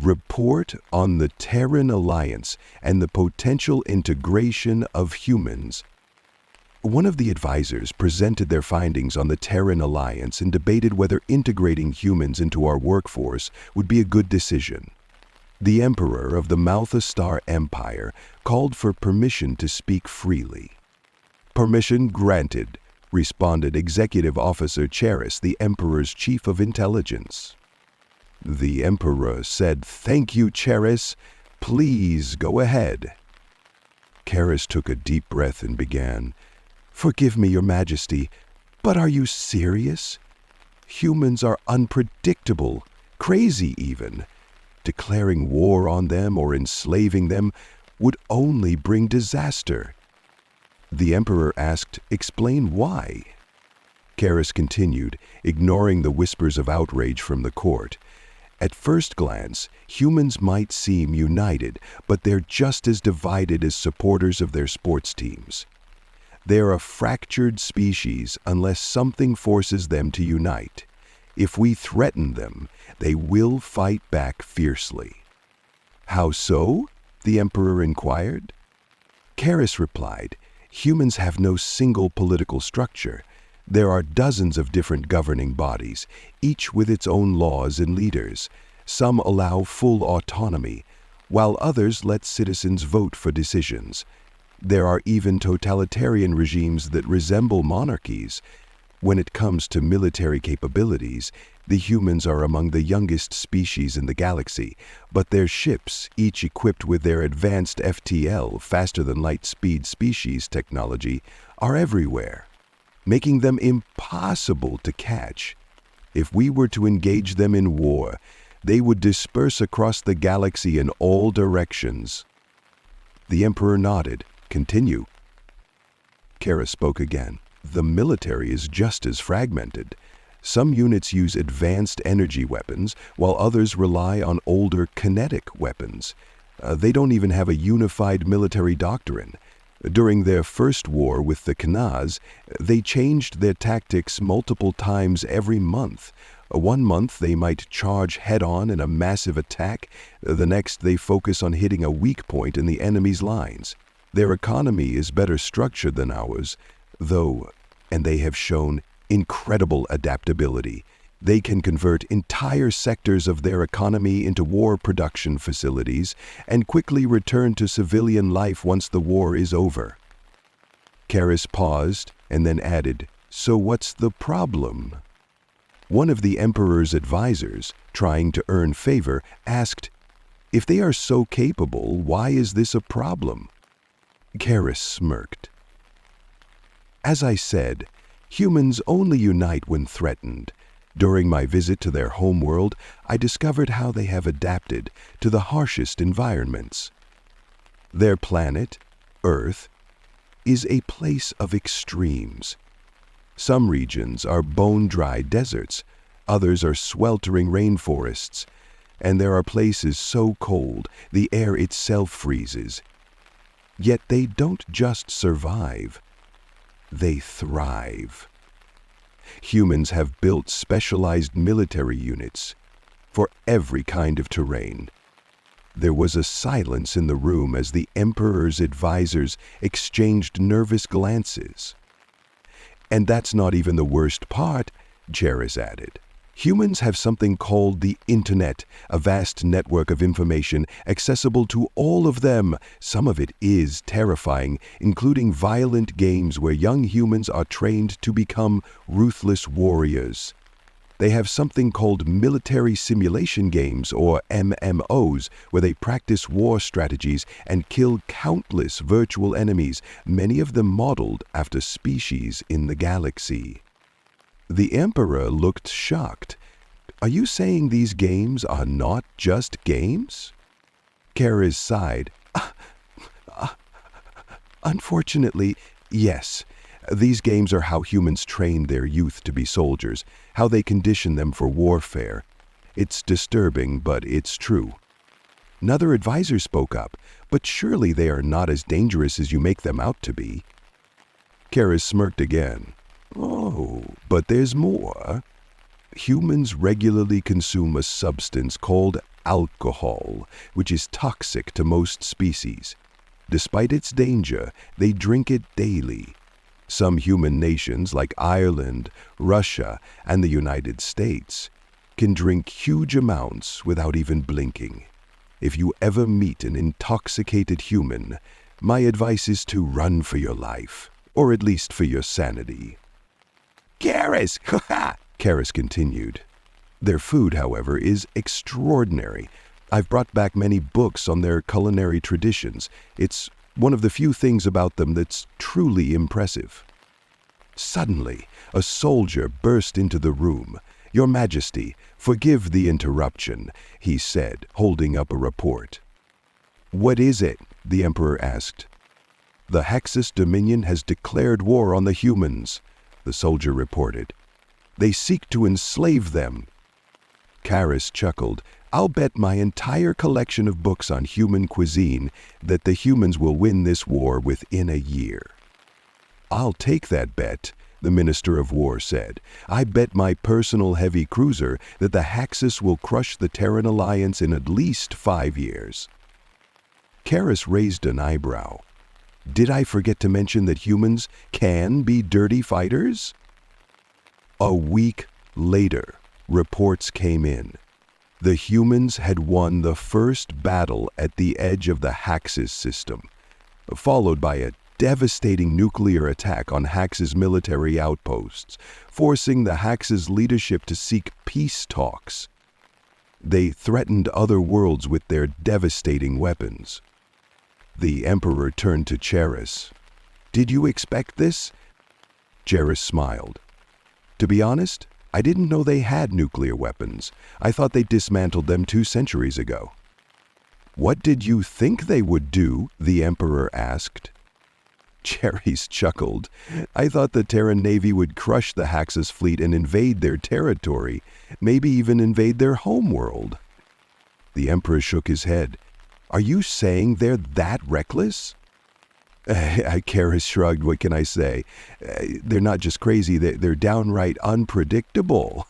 Report on the Terran Alliance and the potential integration of humans. One of the advisors presented their findings on the Terran Alliance and debated whether integrating humans into our workforce would be a good decision. The Emperor of the Malthus Star Empire called for permission to speak freely. "Permission granted," responded Executive Officer Cheris, the Emperor's Chief of Intelligence. The Emperor said, "Thank you, Cheris. Please go ahead." Cheris took a deep breath and began, "Forgive me, Your Majesty, but are you serious? Humans are unpredictable, crazy even. Declaring war on them or enslaving them would only bring disaster." The Emperor asked, "Explain why." Cheris continued, ignoring the whispers of outrage from the court. "At first glance, humans might seem united, but they're just as divided as supporters of their sports teams. They're a fractured species unless something forces them to unite. If we threaten them, they will fight back fiercely." "How so?" the Emperor inquired. Cheris replied, "Humans have no single political structure. There are dozens of different governing bodies, each with its own laws and leaders. Some allow full autonomy, while others let citizens vote for decisions. There are even totalitarian regimes that resemble monarchies. When it comes to military capabilities, the humans are among the youngest species in the galaxy, but their ships, each equipped with their advanced FTL, faster-than-light-speed species technology, are everywhere, making them impossible to catch. If we were to engage them in war, they would disperse across the galaxy in all directions." The Emperor nodded. "Continue." Kara spoke again. "The military is just as fragmented. Some units use advanced energy weapons, while others rely on older kinetic weapons. They don't even have a unified military doctrine. During their first war with the Kanaz, they changed their tactics multiple times every month. One month they might charge head-on in a massive attack. The next they focus on hitting a weak point in the enemy's lines. Their economy is better structured than ours, though, and they have shown incredible adaptability. They can convert entire sectors of their economy into war production facilities and quickly return to civilian life once the war is over." Karis paused and then added, "So what's the problem?" One of the Emperor's advisors, trying to earn favor, asked, "If they are so capable, why is this a problem?" Karis smirked. "As I said, humans only unite when threatened. During my visit to their homeworld, I discovered how they have adapted to the harshest environments. Their planet, Earth, is a place of extremes. Some regions are bone-dry deserts, others are sweltering rainforests, and there are places so cold the air itself freezes. Yet they don't just survive, they thrive. Humans have built specialized military units for every kind of terrain." There was a silence in the room as the Emperor's advisors exchanged nervous glances. "And that's not even the worst part," Cheris added. "Humans have something called the Internet, a vast network of information accessible to all of them. Some of it is terrifying, including violent games where young humans are trained to become ruthless warriors. They have something called military simulation games, or MMOs, where they practice war strategies and kill countless virtual enemies, many of them modeled after species in the galaxy." The Emperor looked shocked. "Are you saying these games are not just games?" Karis sighed. "Unfortunately, yes. These games are how humans train their youth to be soldiers, how they condition them for warfare. It's disturbing, but it's true." Another advisor spoke up, "But surely they are not as dangerous as you make them out to be." Karis smirked again. "Oh, but there's more. Humans regularly consume a substance called alcohol, which is toxic to most species. Despite its danger, they drink it daily. Some human nations like Ireland, Russia, and the United States can drink huge amounts without even blinking. If you ever meet an intoxicated human, my advice is to run for your life, or at least for your sanity. Karis! Karis continued. Their food, however, is extraordinary. I've brought back many books on their culinary traditions. It's one of the few things about them that's truly impressive. Suddenly, a soldier burst into the room. "Your Majesty, forgive the interruption," he said, holding up a report. "What is it?" the Emperor asked. "The Haxus Dominion has declared war on the humans," the soldier reported. "They seek to enslave them." Karis chuckled. "I'll bet my entire collection of books on human cuisine that the humans will win this war within a year." "I'll take that bet," the Minister of War said. "I bet my personal heavy cruiser that the Haxus will crush the Terran Alliance in at least 5 years." Karis raised an eyebrow. "Did I forget to mention that humans can be dirty fighters?" A week later, reports came in. The humans had won the first battle at the edge of the Haxus system, followed by a devastating nuclear attack on Haxus military outposts, forcing the Haxus leadership to seek peace talks. They threatened other worlds with their devastating weapons. The Emperor turned to Cheris. "Did you expect this?" Cheris smiled. "To be honest, I didn't know they had nuclear weapons. I thought they dismantled them 2 centuries ago." "What did you think they would do?" the Emperor asked. Cheris chuckled. "I thought the Terran Navy would crush the Haxus fleet and invade their territory, maybe even invade their homeworld." The Emperor shook his head. "Are you saying they're that reckless?" Karis shrugged. "What can I say? They're not just crazy, they're downright unpredictable."